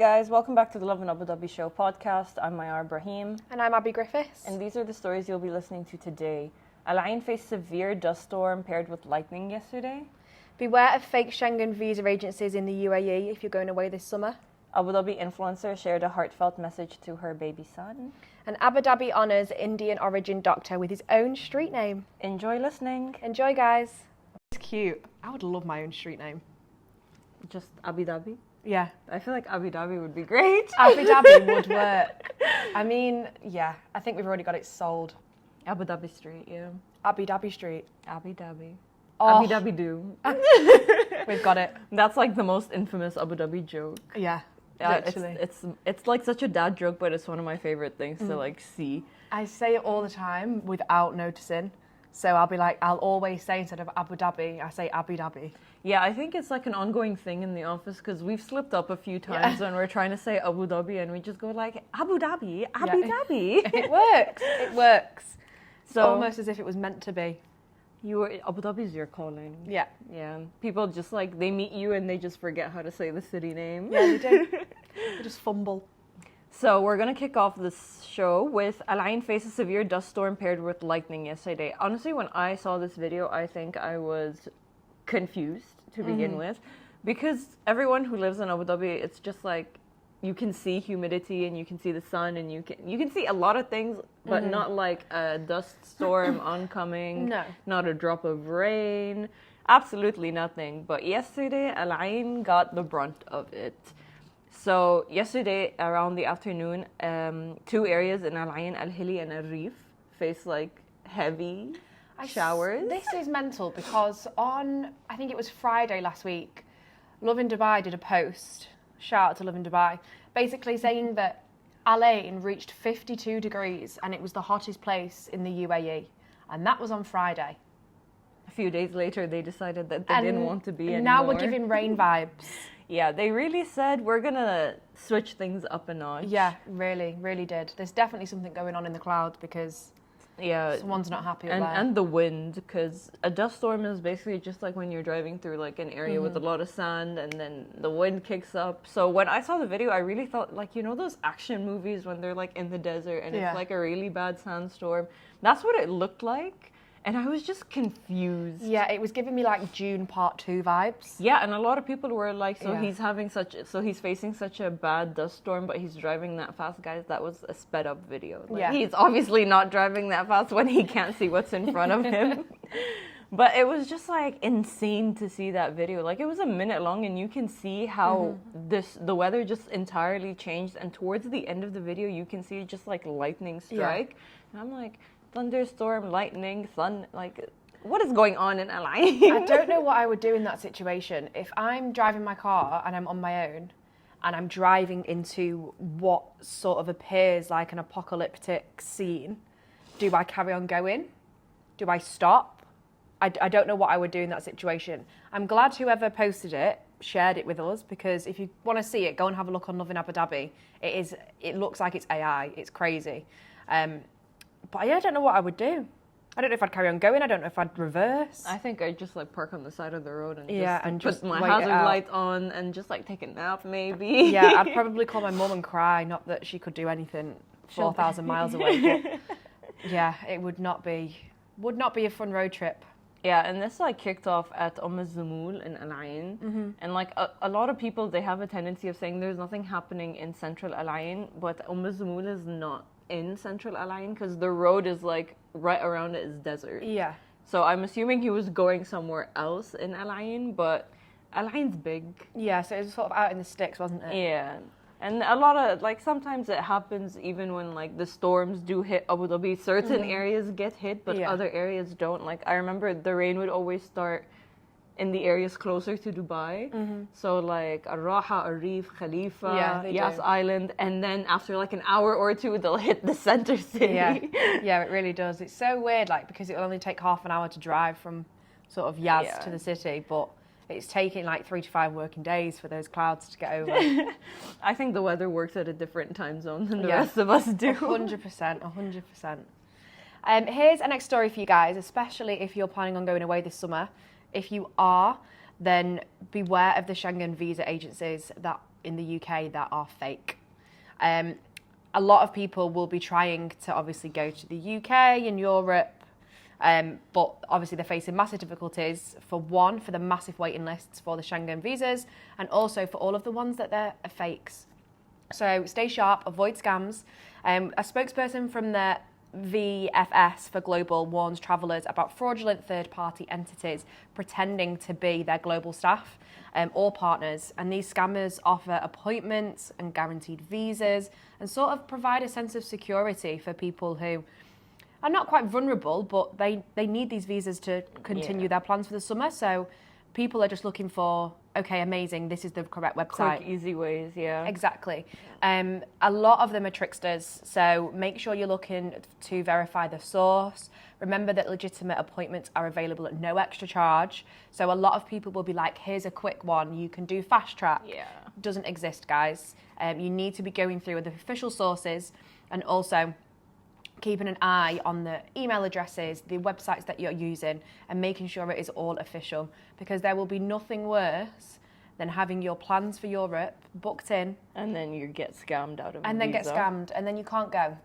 guys, welcome back to the Lovin Abu Dhabi Show podcast. I'm Mayar Brahim. And I'm Abby Griffiths. And these are the stories you'll be listening to today. Al Ain faced severe dust storm paired with lightning yesterday. Beware of fake Schengen visa agencies in the UAE if you're going away this summer. Abu Dhabi influencer shared a heartfelt message to her baby son. And Abu Dhabi honours Indian origin doctor with his own street name. Enjoy listening. Enjoy, guys. It's cute. I would love my own street name. Just Abu Dhabi? Yeah. I feel like Abu Dhabi would be great. Abu Dhabi would work. I mean, yeah, I think we've already got it sold. Abu Dhabi Street, yeah. Abu Dhabi Street. Abu Dhabi. Oh. Abu Dhabi do. We've got it. That's like the most infamous Abu Dhabi joke. Yeah, literally. It's like such a dad joke, but it's one of my favorite things to like see. I say it all the time without noticing. So I'll always say instead of Abu Dhabi, I say Abu Dhabi. Yeah, I think it's like an ongoing thing in the office because we've slipped up a few times when we're trying to say Abu Dhabi and we just go like Abu Dhabi, Abu Dhabi. It works. It works. So almost as if it was meant to be. Abu Dhabi is your calling. Yeah. Yeah. People just like, they meet you and they just forget how to say the city name. Yeah, they do. They just fumble. So we're going to kick off this show with Al Ain faced a severe dust storm paired with lightning yesterday. Honestly, when I saw this video, I think I was confused to begin with because everyone who lives in Abu Dhabi, it's just like you can see humidity and you can see the sun and you can see a lot of things, but not like a dust storm oncoming. No. Not a drop of rain. Absolutely nothing. But yesterday, Al Ain got the brunt of it. So yesterday around the afternoon, two areas in Al Ain, Al Hili and Al Reef, faced like heavy showers. This is mental because on, I think it was Friday last week, Lovin Dubai did a post, shout out to Lovin Dubai, basically saying that Al Ain reached 52 degrees and it was the hottest place in the UAE. And that was on Friday. A few days later, they decided that they didn't want to be anymore. Now we're giving rain vibes. Yeah, they really said we're going to switch things up a notch. Yeah, really, really did. There's definitely something going on in the clouds because someone's not happy with that. And the wind, because a dust storm is basically just like when you're driving through like an area with a lot of sand and then the wind kicks up. So when I saw the video, I really thought like, you know those action movies when they're like in the desert and it's like a really bad sandstorm? That's what it looked like. And I was just confused. Yeah, it was giving me like June Part 2 vibes. Yeah, and a lot of people were like, he's facing such a bad dust storm, but he's driving that fast. Guys, that was a sped up video. Like, he's obviously not driving that fast when he can't see what's in front of him. But it was just like insane to see that video. Like it was a minute long and you can see how the weather just entirely changed. And towards the end of the video, you can see just like lightning strike. And I'm like, thunderstorm, lightning, sun, like what is going on in Al Ain? I don't know what I would do in that situation. If I'm driving my car and I'm on my own and I'm driving into what sort of appears like an apocalyptic scene, do I carry on going? Do I stop? I don't know what I would do in that situation. I'm glad whoever posted it shared it with us because if you want to see it, go and have a look on Lovin Abu Dhabi. It looks like it's AI. It's crazy. But I don't know what I would do. I don't know if I'd carry on going. I don't know if I'd reverse. I think I'd just like park on the side of the road and just put my wait hazard it out. light on and just like take a nap maybe. Yeah, I'd probably call my mum and cry. Not that she could do anything 4,000 miles away. But yeah, it would not be a fun road trip. Yeah, and this like kicked off at Zamul in Al Ain. And like a lot of people, they have a tendency of saying there's nothing happening in central Al Ain, but Zamul is not in central Al Ain because the road is like right around it is desert. Yeah. So I'm assuming he was going somewhere else in Al Ain, but Al Ain's big. Yeah, so it was sort of out in the sticks, wasn't it? Yeah. And a lot of like sometimes it happens even when like the storms do hit Abu Dhabi, certain areas get hit, but other areas don't. Like I remember the rain would always start in the areas closer to Dubai. So like Al-Raha, Al-Reef, Khalifa, Yas Island, and then after like an hour or two, they'll hit the center city. Yeah, it really does. It's so weird, like, because it'll only take half an hour to drive from sort of Yas to the city, but it's taking like 3 to 5 working days for those clouds to get over. I think the weather works at a different time zone than the rest of us do. 100%. Here's our next story for you guys, especially if you're planning on going away this summer. If you are, then beware of the Schengen visa agencies that in the UK that are fake. A lot of people will be trying to obviously go to the UK and Europe, but obviously they're facing massive difficulties, for the massive waiting lists for the Schengen visas, and also for all of the ones that they're fakes. So stay sharp, avoid scams. A spokesperson from the VFS for Global warns travellers about fraudulent third-party entities pretending to be their global staff or partners. And these scammers offer appointments and guaranteed visas and sort of provide a sense of security for people who are not quite vulnerable, but they need these visas to continue their plans for the summer. So people are just looking for, okay, amazing, this is the correct website. Quick, easy ways, yeah. Exactly. A lot of them are tricksters, so make sure you're looking to verify the source. Remember that legitimate appointments are available at no extra charge. So a lot of people will be like, here's a quick one, you can do fast track. Yeah. Doesn't exist, guys. You need to be going through the official sources, and also keeping an eye on the email addresses, the websites that you're using, and making sure it is all official, because there will be nothing worse than having your plans for Europe booked in and then you get scammed out of and then get scammed and then you can't go.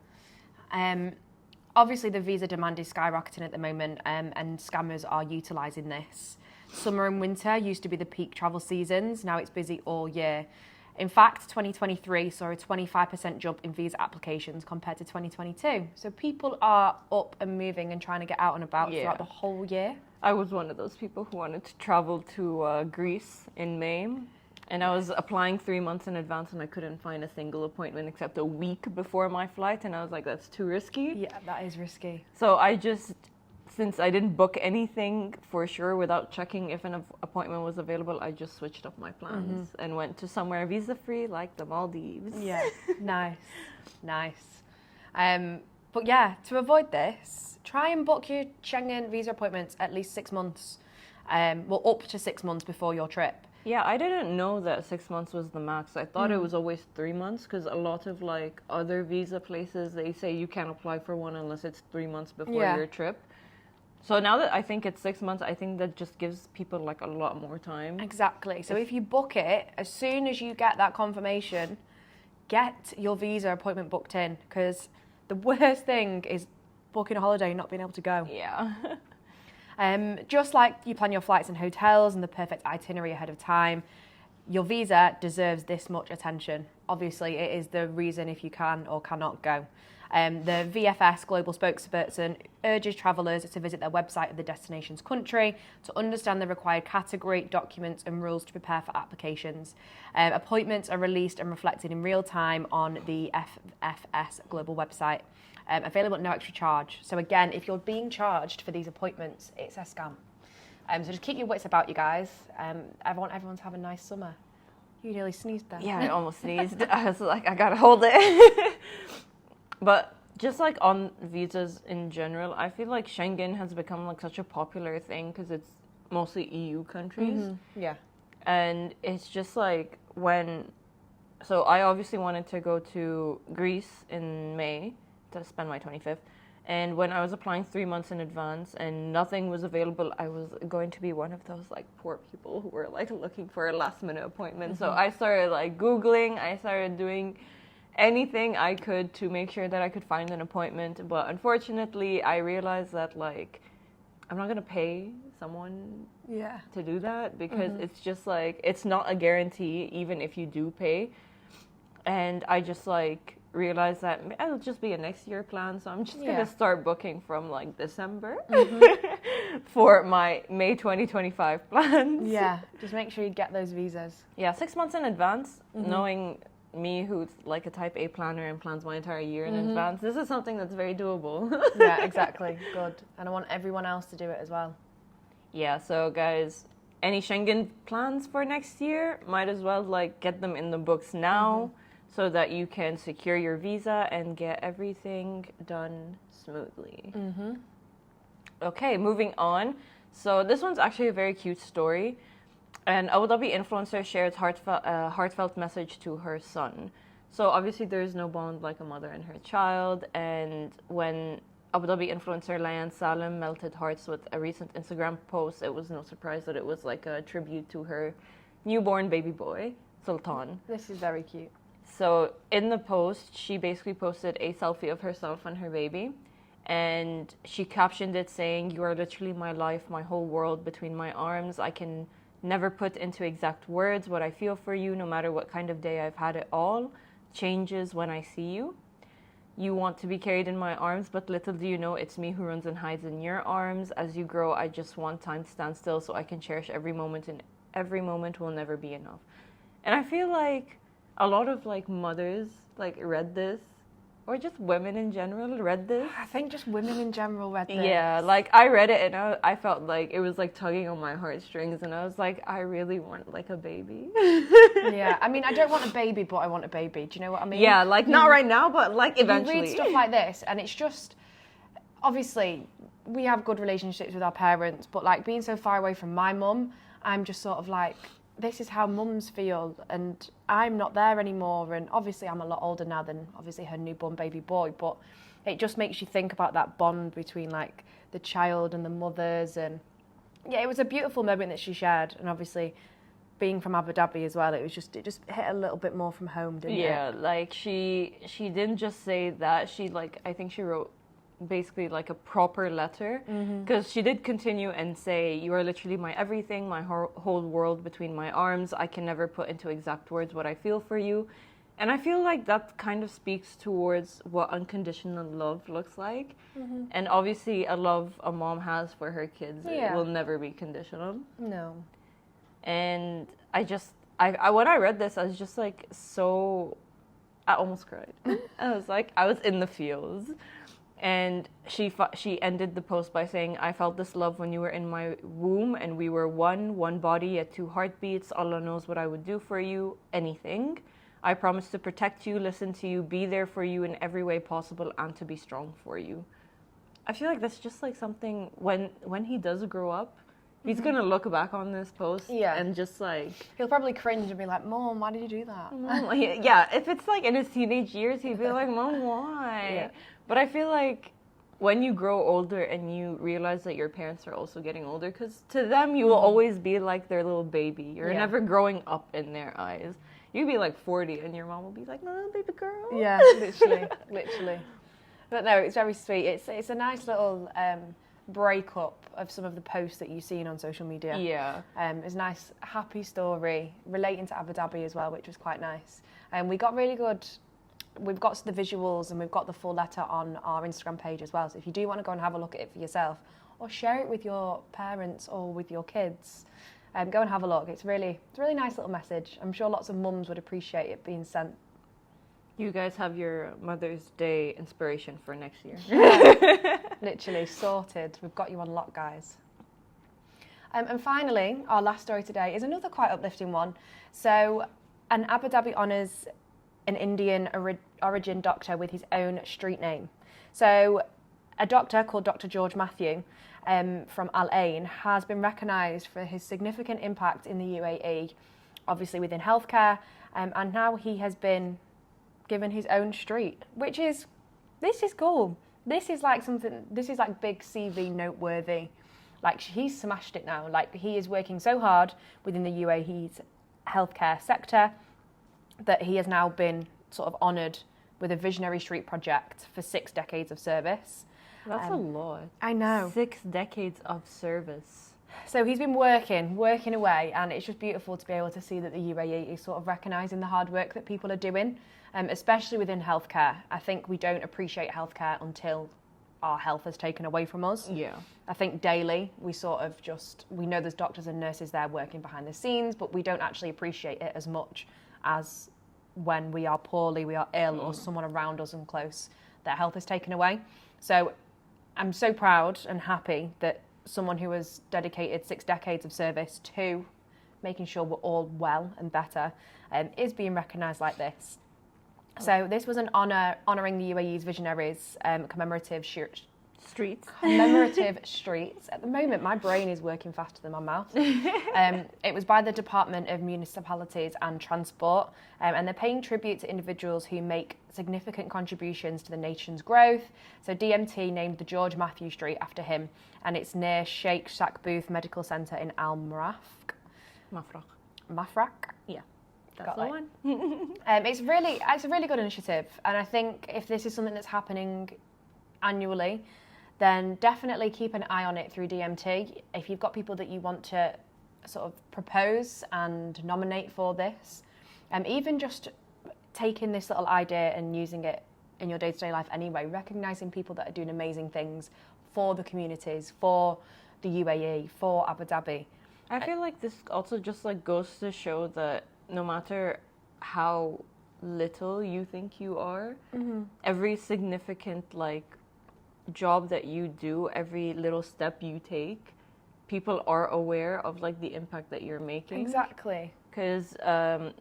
Obviously the visa demand is skyrocketing at the moment, and scammers are utilising this. Summer and winter used to be the peak travel seasons, now it's busy all year. In fact, 2023 saw a 25% jump in visa applications compared to 2022. So people are up and moving and trying to get out and about throughout the whole year. I was one of those people who wanted to travel to Greece in May. And I was applying 3 months in advance and I couldn't find a single appointment except a week before my flight. And I was like, that's too risky. Yeah, that is risky. So since I didn't book anything for sure without checking if an appointment was available, I just switched up my plans and went to somewhere visa-free like the Maldives. Yeah, nice. But yeah, to avoid this, try and book your Schengen visa appointments at least 6 months, up to 6 months before your trip. Yeah, I didn't know that 6 months was the max. I thought it was always 3 months, because a lot of like other visa places, they say you can't apply for one unless it's 3 months before your trip. So now that I think it's 6 months, I think that just gives people like a lot more time. Exactly. So if you book it, as soon as you get that confirmation, get your visa appointment booked in, because the worst thing is booking a holiday and not being able to go. Yeah. Just like you plan your flights and hotels and the perfect itinerary ahead of time, your visa deserves this much attention. Obviously, it is the reason if you can or cannot go. The VFS global spokesperson urges travellers to visit their website of the destination's country to understand the required category, documents and rules to prepare for applications. Appointments are released and reflected in real time on the FFS global website, available at no extra charge. So again, if you're being charged for these appointments, it's a scam. So just keep your wits about you guys. I want everyone to have a nice summer. You nearly sneezed there. Yeah, I almost sneezed. I was like, I gotta hold it. But just like on visas in general, I feel like Schengen has become like such a popular thing because it's mostly EU countries. Yeah. And it's just like so I obviously wanted to go to Greece in May to spend my 25th. And when I was applying 3 months in advance and nothing was available, I was going to be one of those like poor people who were like looking for a last minute appointment. So I started like Googling, I started doing anything I could to make sure that I could find an appointment. But unfortunately, I realized that like I'm not gonna pay someone to do that, because it's just like it's not a guarantee even if you do pay. And I just like realized that it'll just be a next year plan, so I'm just gonna start booking from like December for my May 2025 plans. Yeah, just make sure you get those visas. Yeah, 6 months in advance, knowing me who's like a type A planner and plans my entire year in advance, this is something that's very doable. Yeah, exactly. Good. And I want everyone else to do it as well. Yeah, so guys, any Schengen plans for next year, might as well like get them in the books now so that you can secure your visa and get everything done smoothly. Okay, moving on. So this one's actually a very cute story. An Abu Dhabi influencer shared heartfelt message to her son. So obviously there is no bond like a mother and her child. And when Abu Dhabi influencer Layan Salim melted hearts with a recent Instagram post, it was no surprise that it was like a tribute to her newborn baby boy. Sultan. This is very cute. So in the post, she basically posted a selfie of herself and her baby. And she captioned it saying, "You are literally my life, my whole world between my arms. I can never put into exact words what I feel for you, no matter what kind of day I've had. It all changes when I see you. You want to be carried in my arms, but little do you know it's me who runs and hides in your arms. As you grow, I just want time to stand still so I can cherish every moment, and every moment will never be enough." And I feel like a lot of like mothers like read this, or just women in general read this. I think just women in general read this. Yeah, like I read it and I felt like it was like tugging on my heartstrings, and I was like, I really want like a baby. Yeah, I mean, I don't want a baby, but I want a baby. Do you know what I mean? Yeah, like not right now, but like eventually. You read stuff like this, and it's just, obviously, we have good relationships with our parents, but like being so far away from my mum, I'm just sort of like, this is how mums feel, and I'm not there anymore. And obviously I'm a lot older now than obviously her newborn baby boy, but it just makes you think about that bond between like the child and the mothers. And yeah, it was a beautiful moment that she shared, and obviously being from Abu Dhabi as well, it just hit a little bit more from home, didn't it? Yeah, like she didn't just say that, she like, I think she wrote basically like a proper letter, because she did continue and say, "You are literally my everything, my whole world between my arms. I can never put into exact words what I feel for you." And I feel like that kind of speaks towards what unconditional love looks like. And obviously a love a mom has for her kids, it will never be conditional. No. And I when I read this, I was just like, so, I almost cried. I was like, I was in the feels. And she ended the post by saying, "I felt this love when you were in my womb, and we were one body yet two heartbeats. Allah knows what I would do for you, anything. I promise to protect you, listen to you, be there for you in every way possible, and to be strong for you." I feel like that's just like something, when he does grow up, he's gonna look back on this post and just like, he'll probably cringe and be like, "Mom, why did you do that?" Yeah, if it's like in his teenage years, he'd be like, "Mom, why?" Yeah. But I feel like when you grow older and you realize that your parents are also getting older, because to them you will always be like their little baby. You're never growing up in their eyes. You'd be like 40 and your mom will be like, "No, baby girl." Yeah, literally. But no, it's very sweet. It's a nice little breakup of some of the posts that you've seen on social media. Yeah. It's a nice, happy story relating to Abu Dhabi as well, which was quite nice. And we got really good. We've got the visuals and we've got the full letter on our Instagram page as well. So if you do want to go and have a look at it for yourself, or share it with your parents or with your kids, go and have a look. It's a really nice little message. I'm sure lots of mums would appreciate it being sent. You guys have your Mother's Day inspiration for next year. Yeah, literally sorted. We've got you on lock, guys. And finally, our last story today is another quite uplifting one. So, an Abu Dhabi honours an Indian origin doctor with his own street name. So, a doctor called Dr. George Matthew from Al Ain has been recognised for his significant impact in the UAE, obviously within healthcare, and now he has been given his own street, this is cool. This is like big CV noteworthy. Like, he's smashed it now. Like, he is working so hard within the UAE's healthcare sector that he has now been sort of honoured with a visionary street project for 6 decades of service. That's a lot. I know. 6 decades of service. So he's been working away, and it's just beautiful to be able to see that the UAE is sort of recognising the hard work that people are doing, especially within healthcare. I think we don't appreciate healthcare until our health is taken away from us. Yeah. I think daily we know there's doctors and nurses there working behind the scenes, but we don't actually appreciate it as much as when we are poorly, we are ill, or someone around us and close, their health is taken away. So I'm so proud and happy that someone who has dedicated 6 decades of service to making sure we're all well and better is being recognised like this. So this was an honouring the UAE's visionaries commemorative streets. At the moment, my brain is working faster than my mouth. It was by the Department of Municipalities and Transport, and they're paying tribute to individuals who make significant contributions to the nation's growth. So DMT named the George Matthew Street after him, and it's near Sheikh Shakbooth Medical Centre in Al Mafraq. Mafraq. Yeah. That's the one. It's a really good initiative, and I think if this is something that's happening annually, then definitely keep an eye on it through DMT. If you've got people that you want to sort of propose and nominate for this, even just taking this little idea and using it in your day-to-day life anyway, recognising people that are doing amazing things for the communities, for the UAE, for Abu Dhabi. I feel like this also just like goes to show that no matter how little you think you are, every significant like job that you do, every little step you take, people are aware of like the impact that you're making. Exactly. Because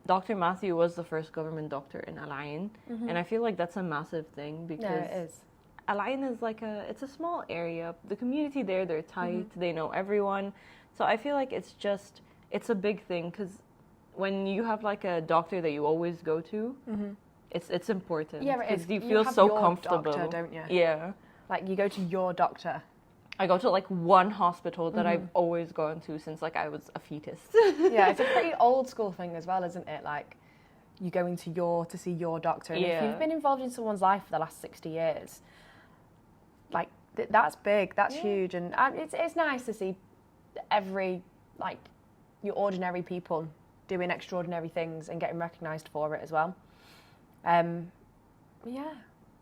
Dr. Matthew was the first government doctor in Al Ain, and I feel like that's a massive thing because Yeah, it is. Al Ain is like it's a small area. The community there, they're tight. They know everyone. So I feel like it's a big thing because when you have like a doctor that you always go to, it's important. Yeah, it is. Because you You feel have so your comfortable, doctor, don't you? Yeah. Like, you go to your doctor. I go to like one hospital that I've always gone to since like I was a fetus. Yeah, it's a pretty old school thing as well, isn't it? Like, you go into to see your doctor. And if you've been involved in someone's life for the last 60 years, like, that's big, that's huge. And it's nice to see your ordinary people doing extraordinary things and getting recognised for it as well. Yeah.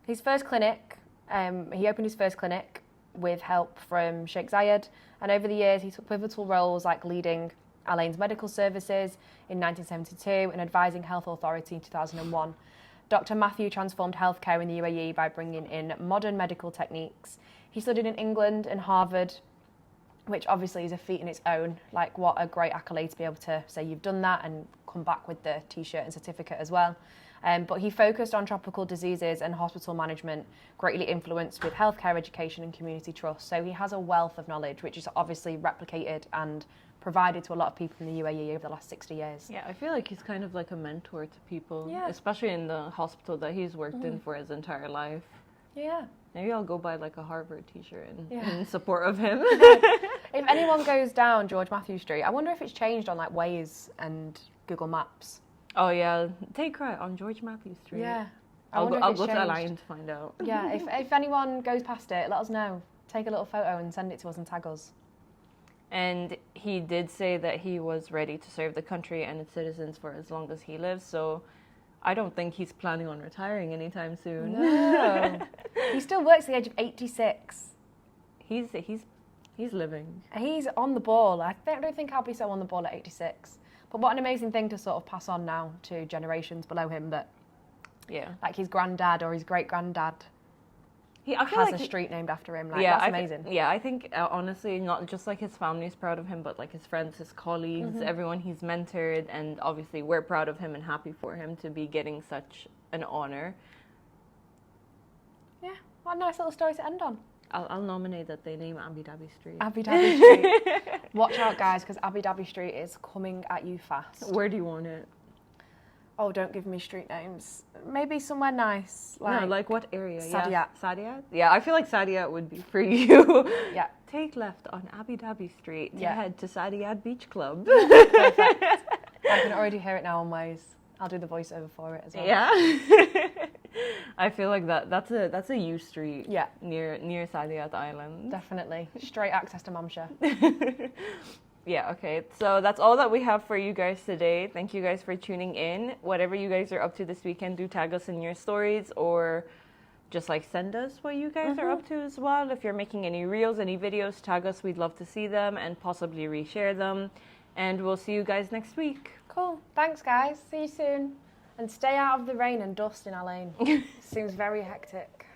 His first clinic, he opened his first clinic with help from Sheikh Zayed, and over the years he took pivotal roles like leading Al Ain's medical services in 1972 and advising Health Authority in 2001. Dr. Matthew transformed healthcare in the UAE by bringing in modern medical techniques. He studied in England and Harvard, which obviously is a feat in its own. Like, what a great accolade to be able to say you've done that and come back with the T-shirt and certificate as well. But he focused on tropical diseases and hospital management, greatly influenced with healthcare education and community trust. So he has a wealth of knowledge, which is obviously replicated and provided to a lot of people in the UAE over the last 60 years. Yeah, I feel like he's kind of like a mentor to people, Yeah. especially in the hospital that he's worked in for his entire life. Yeah. Maybe I'll go buy like a Harvard t-shirt in support of him. If anyone goes down George Matthew Street, I wonder if it's changed on like Waze and Google Maps. Oh yeah, take right on George Matthew Street. Yeah. I'll go to changed. Al Ain to find out. Yeah, if anyone goes past it, let us know. Take a little photo and send it to us and tag us. And he did say that he was ready to serve the country and its citizens for as long as he lives. So I don't think he's planning on retiring anytime soon. No. He still works at the age of 86. He's living. He's on the ball. I don't think I'll be so on the ball at 86. But what an amazing thing to sort of pass on now to generations below him, that like his granddad or his great-granddad has a street named after him. Like, that's amazing. I think honestly, not just like his family's proud of him, but like his friends, his colleagues, everyone he's mentored, and obviously we're proud of him and happy for him to be getting such an honor. Yeah, what a nice little story to end on. I'll nominate that they name Abu Dhabi Street. Abu Dhabi Street. Watch out, guys, because Abu Dhabi Street is coming at you fast. Where do you want it? Oh, don't give me street names. Maybe somewhere nice. Like what area? Saadiyat. Yeah, Saadiyat? Yeah, I feel like Saadiyat would be for you. Yeah. Take left on Abu Dhabi Street to head to Saadiyat Beach Club. Perfect. I can already hear it now on Waze. I'll do the voiceover for it as well. Yeah. I feel like that's a U street. Yeah. Near Saadiyat Island. Definitely. Straight access to Mamshire. Yeah, okay. So that's all that we have for you guys today. Thank you guys for tuning in. Whatever you guys are up to this weekend, do tag us in your stories or just like send us what you guys are up to as well. If you're making any reels, any videos, tag us. We'd love to see them and possibly reshare them. And we'll see you guys next week. Cool. Thanks, guys. See you soon. And stay out of the rain and dust in Al Ain. Seems very hectic.